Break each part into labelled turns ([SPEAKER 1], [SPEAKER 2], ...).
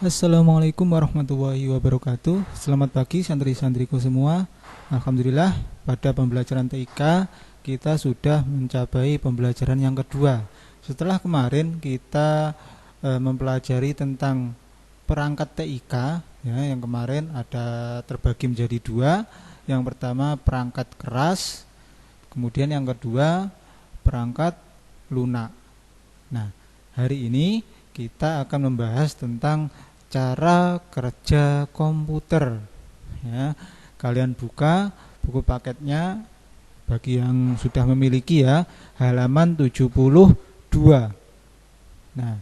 [SPEAKER 1] Assalamualaikum warahmatullahi wabarakatuh. Selamat pagi santri-santriku semua. Alhamdulillah pada pembelajaran TIK kita sudah mencapai pembelajaran yang kedua. Setelah kemarin kita mempelajari tentang perangkat TIK ya, yang kemarin ada terbagi menjadi dua. Yang pertama perangkat keras, kemudian yang kedua perangkat lunak. Nah, hari ini kita akan membahas tentang cara kerja komputer ya. Kalian buka buku paketnya bagi yang sudah memiliki ya, halaman 72. Nah,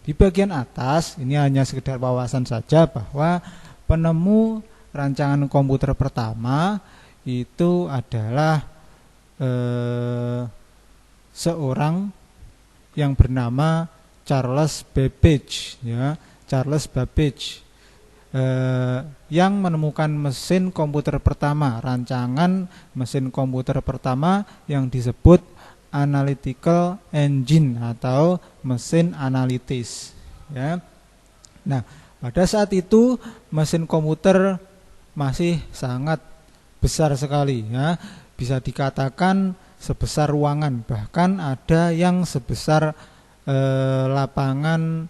[SPEAKER 1] di bagian atas ini hanya sekedar wawasan saja bahwa penemu rancangan komputer pertama itu adalah seorang yang bernama Charles Babbage ya, Charles Babbage yang menemukan mesin komputer pertama, rancangan mesin komputer pertama yang disebut analytical engine atau mesin analitis ya. Nah, pada saat itu mesin komputer masih sangat besar sekali ya, bisa dikatakan sebesar ruangan, bahkan ada yang sebesar lapangan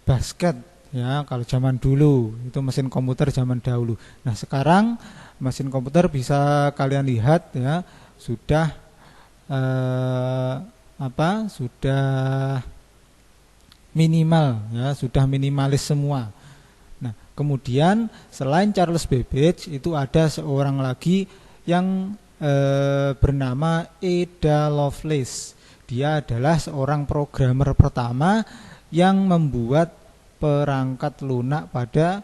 [SPEAKER 1] basket ya, kalau zaman dulu itu mesin komputer zaman dahulu. Nah, sekarang mesin komputer bisa kalian lihat ya, sudah sudah minimal ya, sudah minimalis semua. Nah, kemudian selain Charles Babbage itu ada seorang lagi yang bernama Ada Lovelace. Dia adalah seorang programmer pertama yang membuat perangkat lunak pada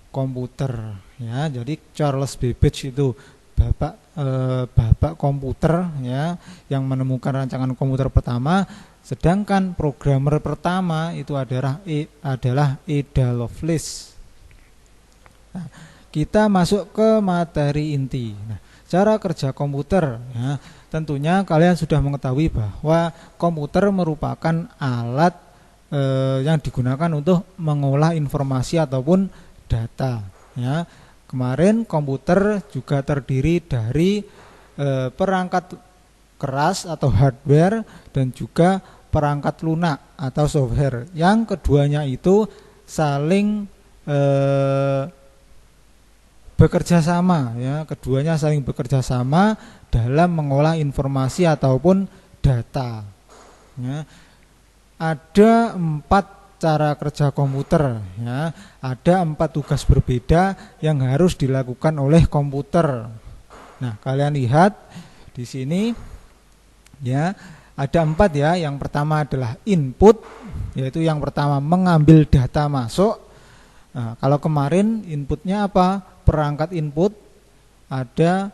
[SPEAKER 1] komputer ya. Jadi Charles Babbage itu bapak komputer ya, yang menemukan rancangan komputer pertama, sedangkan programmer pertama itu adalah Ada Lovelace. Nah, kita masuk ke materi inti. Nah, cara kerja komputer ya, tentunya kalian sudah mengetahui bahwa komputer merupakan alat yang digunakan untuk mengolah informasi ataupun data ya. Kemarin komputer juga terdiri dari perangkat keras atau hardware dan juga perangkat lunak atau software. Yang keduanya itu saling bekerja sama ya, keduanya saling bekerja sama dalam mengolah informasi ataupun data ya. Ada 4 cara kerja komputer ya, ada 4 tugas berbeda yang harus dilakukan oleh komputer. Nah, kalian lihat di sini ya, ada 4 ya. Yang pertama adalah input, yaitu yang pertama mengambil data masuk. Nah, kalau kemarin inputnya apa? Perangkat input ada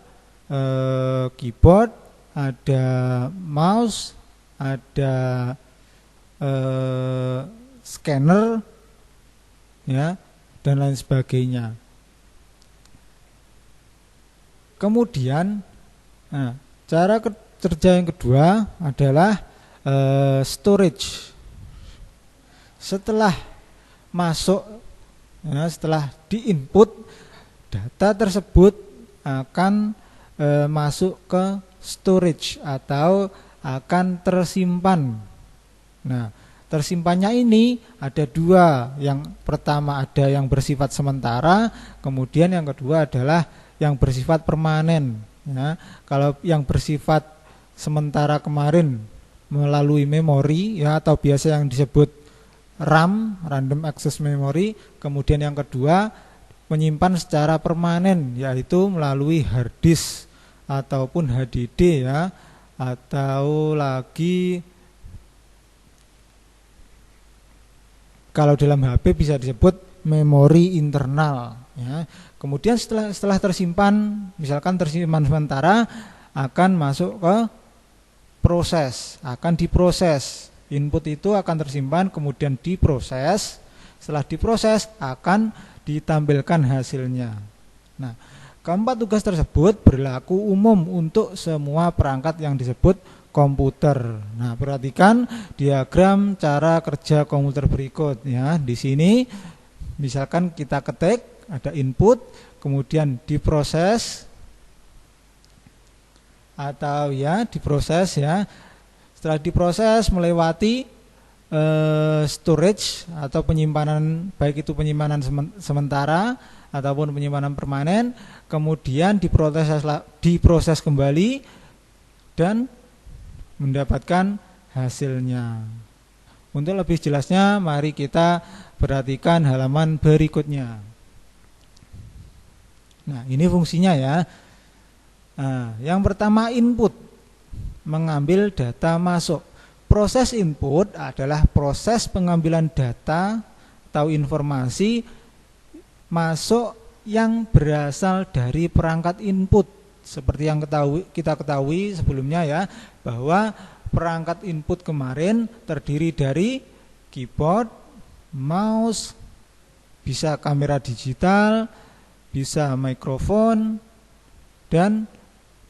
[SPEAKER 1] keyboard, ada mouse, ada scanner ya, dan lain sebagainya. Kemudian cara kerja yang kedua adalah storage. Setelah masuk ya, setelah diinput, data tersebut akan masuk ke storage atau akan tersimpan. Nah, tersimpannya ini ada 2. Yang pertama ada yang bersifat sementara, kemudian yang kedua adalah yang bersifat permanen ya. Kalau yang bersifat sementara kemarin melalui memori ya, atau biasa yang disebut RAM, random access memory. Kemudian yang kedua menyimpan secara permanen, yaitu melalui hard disk ataupun HDD ya, atau lagi kalau dalam HP bisa disebut memori internal ya. Kemudian setelah tersimpan, misalkan tersimpan sementara, akan masuk ke proses, akan diproses. Input itu akan tersimpan kemudian diproses. Setelah diproses akan ditampilkan hasilnya. Nah, keempat tugas tersebut berlaku umum untuk semua perangkat yang disebut komputer. Nah, perhatikan diagram cara kerja komputer berikut ya. Di sini misalkan kita ketik, ada input, kemudian diproses atau ya diproses ya. Setelah diproses melewati storage atau penyimpanan, baik itu penyimpanan sementara ataupun penyimpanan permanen, kemudian diproses kembali dan mendapatkan hasilnya. Untuk lebih jelasnya mari kita perhatikan halaman berikutnya. Nah, ini fungsinya ya. Nah, yang pertama input, mengambil data masuk. Proses input adalah proses pengambilan data atau informasi masuk yang berasal dari perangkat input. Seperti yang kita ketahui sebelumnya ya, bahwa perangkat input kemarin terdiri dari keyboard, mouse, bisa kamera digital, bisa mikrofon, dan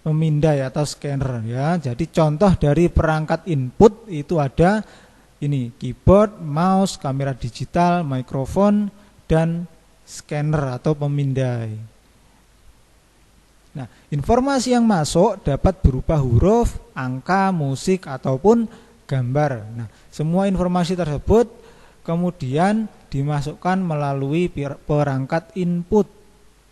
[SPEAKER 1] pemindai atau scanner ya. Jadi contoh dari perangkat input itu ada ini, keyboard, mouse, kamera digital, mikrofon, dan scanner atau pemindai. Nah, informasi yang masuk dapat berupa huruf, angka, musik, ataupun gambar. Nah, semua informasi tersebut kemudian dimasukkan melalui perangkat input.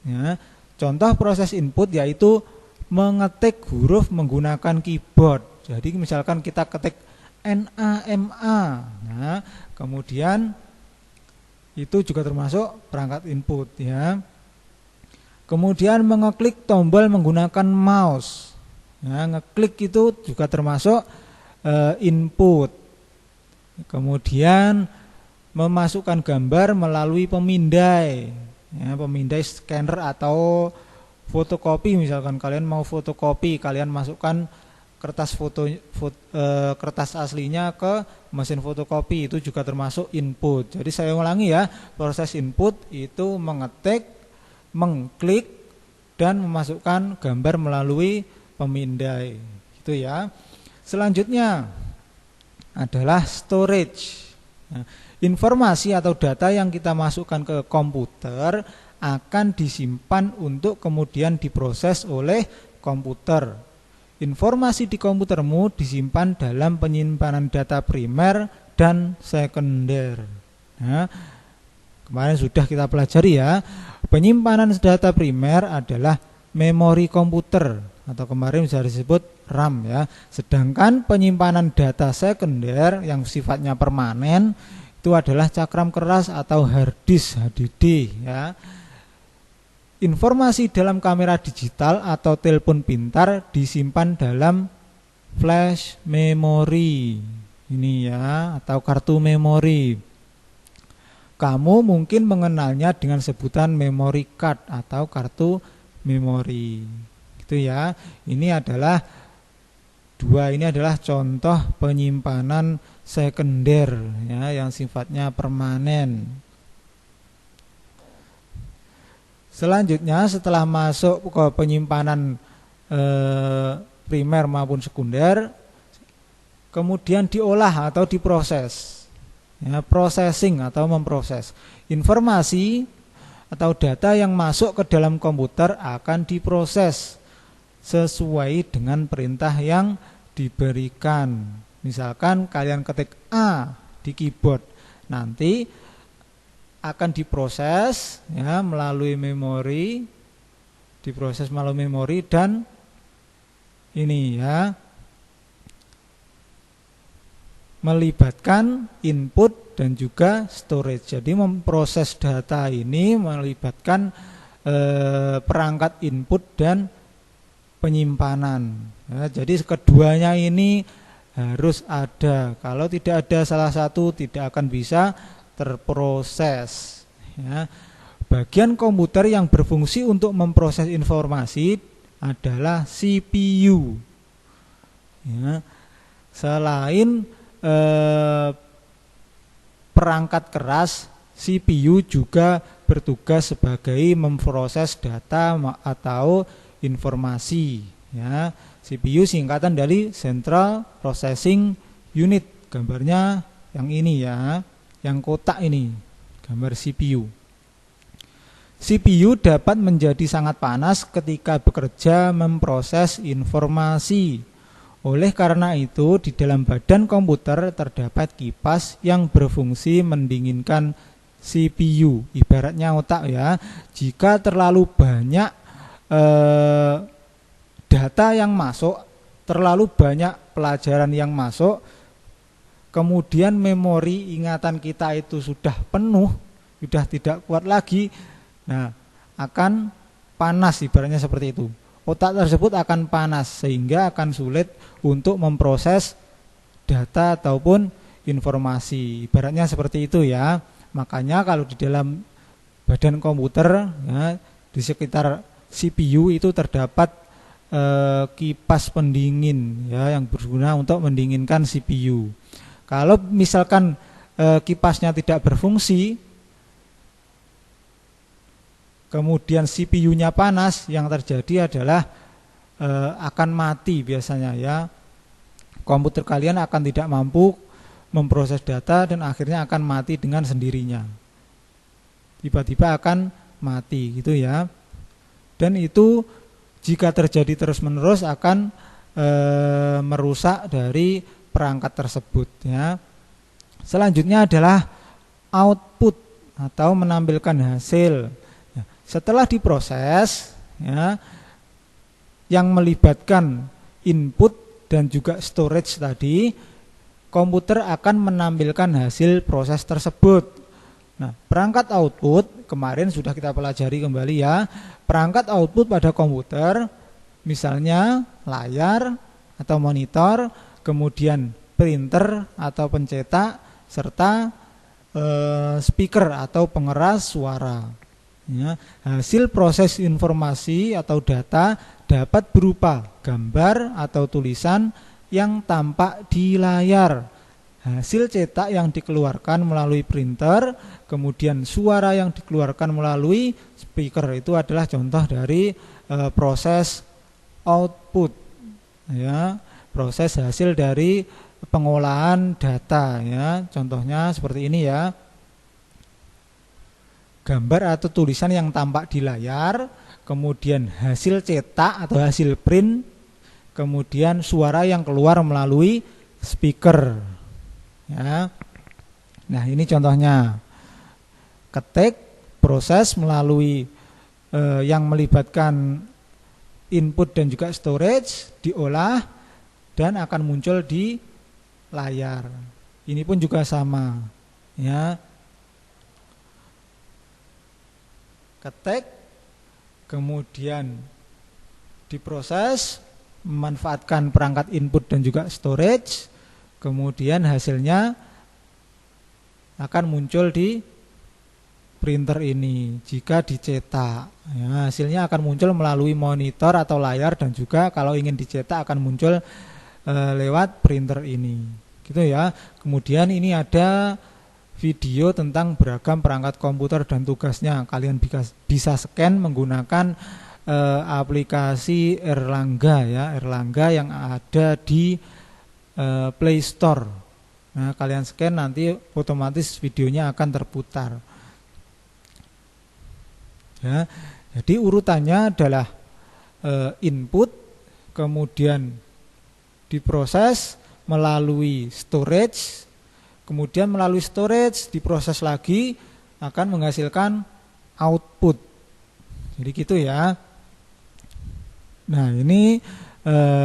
[SPEAKER 1] Ya, contoh proses input yaitu mengetik huruf menggunakan keyboard. Jadi misalkan kita ketik NAMA. Nah, kemudian itu juga termasuk perangkat input ya. Kemudian mengeklik tombol menggunakan mouse. Ya, ngeklik itu juga termasuk input. Kemudian memasukkan gambar melalui pemindai. Ya, pemindai scanner atau fotokopi, misalkan kalian mau fotokopi, kalian masukkan kertas kertas aslinya ke mesin fotokopi, itu juga termasuk input. Jadi saya ulangi ya, proses input itu mengetik, mengklik, dan memasukkan gambar melalui pemindai. Itu ya. Selanjutnya adalah storage. Nah, informasi atau data yang kita masukkan ke komputer akan disimpan untuk kemudian diproses oleh komputer. Informasi di komputermu disimpan dalam penyimpanan data primer dan sekunder. Nah, kemarin sudah kita pelajari ya, penyimpanan data primer adalah memori komputer atau kemarin bisa disebut RAM ya. Sedangkan penyimpanan data sekunder yang sifatnya permanen itu adalah cakram keras atau hard disk HDD ya. Informasi dalam kamera digital atau telepon pintar disimpan dalam flash memory ini ya, atau kartu memori. Kamu mungkin mengenalnya dengan sebutan memory card atau kartu memori. Gitu ya. Ini adalah contoh penyimpanan sekunder ya, yang sifatnya permanen. Selanjutnya setelah masuk ke penyimpanan primer maupun sekunder, kemudian diolah atau diproses. Ya, processing atau memproses. Informasi atau data yang masuk ke dalam komputer akan diproses sesuai dengan perintah yang diberikan. Misalkan kalian ketik A di keyboard, nanti akan diproses ya melalui memori, dan ini ya melibatkan input dan juga storage. Jadi memproses data ini melibatkan perangkat input dan penyimpanan. Ya, jadi keduanya ini harus ada. Kalau tidak ada salah satu tidak akan bisa terproses ya. Bagian komputer yang berfungsi untuk memproses informasi adalah CPU ya. Selain perangkat keras, CPU juga bertugas sebagai memproses data atau informasi ya. CPU singkatan dari Central Processing Unit. Gambarnya yang ini ya, yang kotak ini, gambar CPU. CPU dapat menjadi sangat panas ketika bekerja memproses informasi. Oleh karena itu, di dalam badan komputer terdapat kipas yang berfungsi mendinginkan CPU. Ibaratnya otak ya. Jika terlalu banyak data yang masuk, terlalu banyak pelajaran yang masuk, kemudian memori ingatan kita itu sudah penuh, sudah tidak kuat lagi, nah akan panas, ibaratnya seperti itu. Otak tersebut akan panas sehingga akan sulit untuk memproses data ataupun informasi, ibaratnya seperti itu ya. Makanya kalau di dalam badan komputer ya, di sekitar CPU itu terdapat kipas pendingin ya, yang berguna untuk mendinginkan CPU. Kalau misalkan kipasnya tidak berfungsi, kemudian CPU-nya panas, yang terjadi adalah akan mati biasanya ya. Komputer kalian akan tidak mampu memproses data dan akhirnya akan mati dengan sendirinya. Tiba-tiba akan mati gitu ya. Dan itu jika terjadi terus-menerus akan merusak dari perangkat tersebut ya. Selanjutnya adalah output atau menampilkan hasil. Ya, setelah diproses ya, yang melibatkan input dan juga storage tadi, komputer akan menampilkan hasil proses tersebut. Nah, perangkat output kemarin sudah kita pelajari kembali ya. Perangkat output pada komputer misalnya layar atau monitor, kemudian printer atau pencetak, serta speaker atau pengeras suara. Ya, hasil proses informasi atau data dapat berupa gambar atau tulisan yang tampak di layar. Hasil cetak yang dikeluarkan melalui printer, kemudian suara yang dikeluarkan melalui speaker, itu adalah contoh dari proses output ya, proses hasil dari pengolahan data ya. Contohnya seperti ini ya, gambar atau tulisan yang tampak di layar, kemudian hasil cetak atau hasil print, kemudian suara yang keluar melalui speaker ya. Nah, ini contohnya. Ketik, proses melalui yang melibatkan input dan juga storage, diolah dan akan muncul di layar. Ini pun juga sama ya. Ketik, kemudian diproses, memanfaatkan perangkat input dan juga storage, kemudian hasilnya akan muncul di printer ini jika dicetak ya. Hasilnya akan muncul melalui monitor atau layar, dan juga kalau ingin dicetak akan muncul lewat printer ini gitu ya. Kemudian ini ada video tentang beragam perangkat komputer dan tugasnya. Kalian bisa scan menggunakan aplikasi Erlangga ya, Erlangga yang ada di Play Store. Nah, kalian scan nanti otomatis videonya akan terputar. Ya, jadi urutannya adalah input, kemudian diproses melalui storage, kemudian melalui storage diproses lagi akan menghasilkan output. Jadi gitu ya. Nah, ini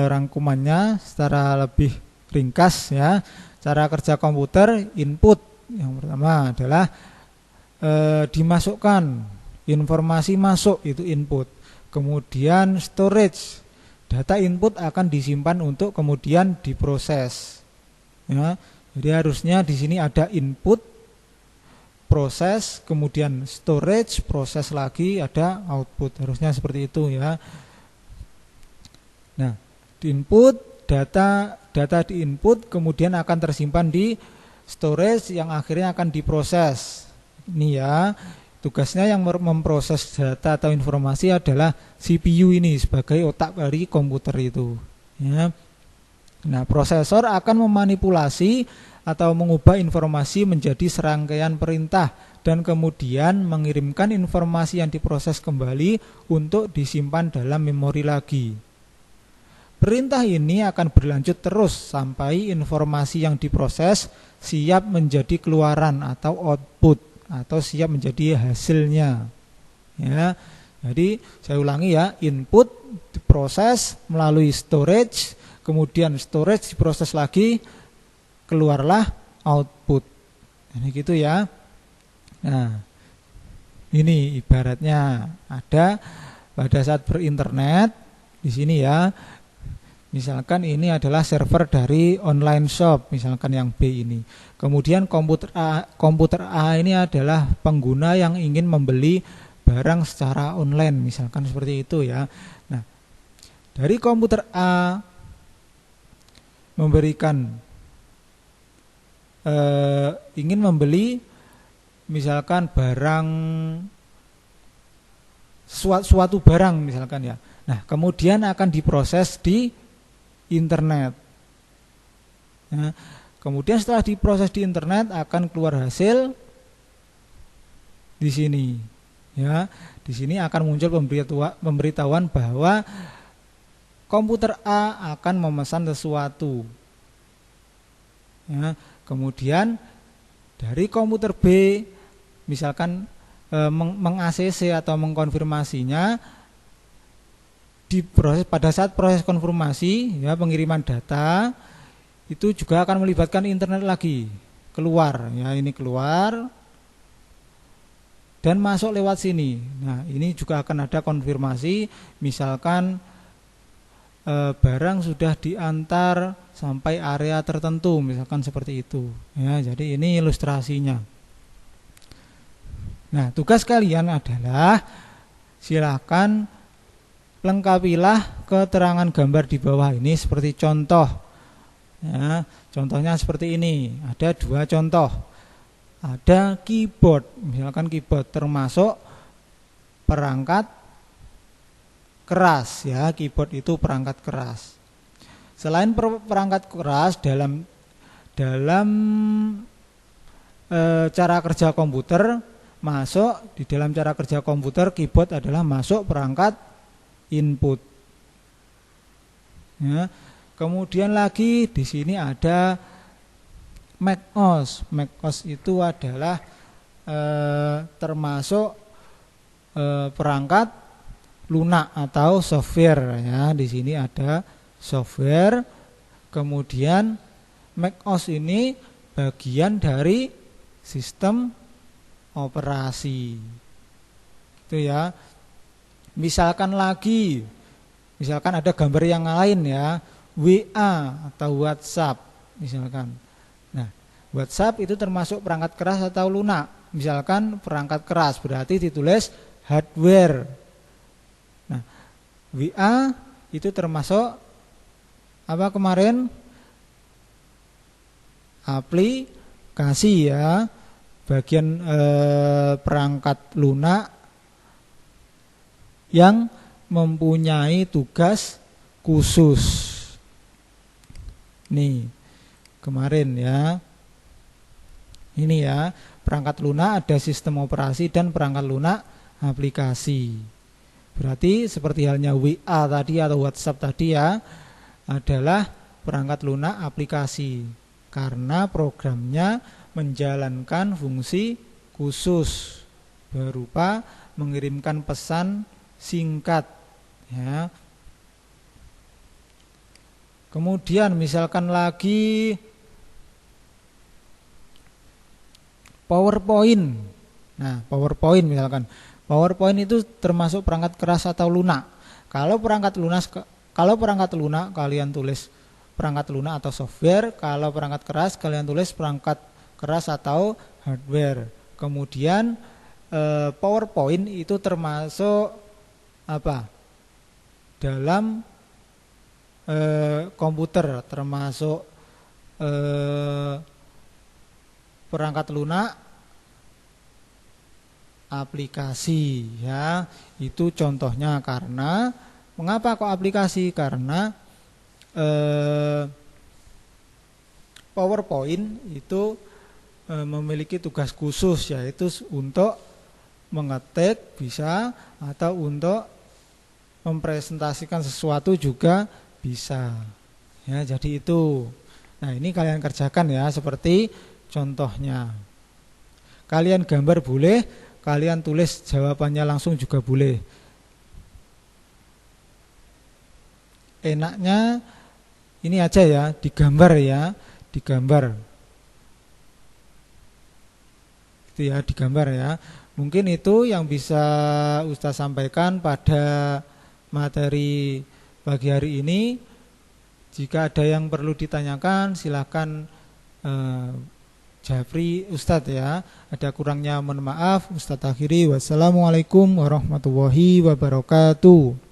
[SPEAKER 1] rangkumannya secara lebih ringkas ya. Cara kerja komputer, input yang pertama adalah dimasukkan informasi masuk, itu input. Kemudian storage, data input akan disimpan untuk kemudian diproses. Ya, jadi harusnya di sini ada input, proses, kemudian storage, proses lagi, ada output. Harusnya seperti itu ya. Nah, di input, data di input kemudian akan tersimpan di storage yang akhirnya akan diproses. Ini ya, tugasnya yang memproses data atau informasi adalah CPU ini sebagai otak dari komputer itu Ya. Nah, prosesor akan memanipulasi atau mengubah informasi menjadi serangkaian perintah dan kemudian mengirimkan informasi yang diproses kembali untuk disimpan dalam memori lagi. Perintah ini akan berlanjut terus sampai informasi yang diproses siap menjadi keluaran atau output atau siap menjadi hasilnya. Ya. Jadi saya ulangi ya, input diproses melalui storage, kemudian storage diproses lagi, keluarlah output. Ini gitu ya. Nah, ini ibaratnya ada pada saat berinternet di sini ya. Misalkan ini adalah server dari online shop, misalkan yang B ini. Kemudian komputer A ini adalah pengguna yang ingin membeli barang secara online, misalkan seperti itu ya. Nah, dari komputer A memberikan ingin membeli misalkan barang suatu barang misalkan ya. Nah, kemudian akan diproses di internet. Nah, kemudian setelah diproses di internet akan keluar hasil di sini. Ya, di sini akan muncul pemberitahuan bahwa komputer A akan memesan sesuatu. Ya, kemudian dari komputer B, misalkan meng-ACC atau mengkonfirmasinya, diproses pada saat proses konfirmasi, ya pengiriman data itu juga akan melibatkan internet lagi, keluar, ya ini keluar. Dan masuk lewat sini. Nah, ini juga akan ada konfirmasi, misalkan barang sudah diantar sampai area tertentu, misalkan seperti itu. Ya, jadi ini ilustrasinya. Nah, tugas kalian adalah silakan lengkapilah keterangan gambar di bawah ini seperti contoh. Ya, contohnya seperti ini. Ada 2 contoh. Ada keyboard, misalkan keyboard termasuk perangkat keras ya, keyboard itu perangkat keras. Selain perangkat keras dalam cara kerja komputer, masuk di dalam cara kerja komputer keyboard adalah masuk perangkat input. Ya. Kemudian lagi di sini ada macOS. macOS itu adalah termasuk perangkat lunak atau software ya. Di sini ada software. Kemudian macOS ini bagian dari sistem operasi. Itu ya. Misalkan ada gambar yang lain ya, WA atau WhatsApp misalkan. Nah, WhatsApp itu termasuk perangkat keras atau lunak. Misalkan perangkat keras berarti ditulis hardware. Nah, WA itu termasuk apa kemarin? Aplikasi ya. Bagian perangkat lunak yang mempunyai tugas khusus. Nih. Kemarin ya, ini ya perangkat lunak ada sistem operasi dan perangkat lunak aplikasi. Berarti seperti halnya WA tadi atau WhatsApp tadi ya, adalah perangkat lunak aplikasi karena programnya menjalankan fungsi khusus berupa mengirimkan pesan singkat ya. Kemudian misalkan lagi PowerPoint. Nah, PowerPoint misalkan. PowerPoint itu termasuk perangkat keras atau lunak. Kalau perangkat lunak kalian tulis perangkat lunak atau software, kalau perangkat keras kalian tulis perangkat keras atau hardware. Kemudian PowerPoint itu termasuk apa? Dalam komputer, termasuk perangkat lunak aplikasi ya. Itu contohnya. Karena mengapa kok aplikasi? Karena PowerPoint itu memiliki tugas khusus, yaitu untuk mengetik bisa, atau untuk mempresentasikan sesuatu juga bisa. Ya, jadi itu. Nah, ini kalian kerjakan ya, seperti contohnya. Kalian gambar boleh, kalian tulis jawabannya langsung juga boleh. Enaknya ini aja ya, digambar ya, digambar. Itu ya, digambar ya. Mungkin itu yang bisa Ustaz sampaikan pada materi pagi hari ini. Jika ada yang perlu ditanyakan, silakan Jafri Ustadz ya. Ada kurangnya mohon maaf. Ustadz akhiri. Wassalamualaikum warahmatullahi wabarakatuh.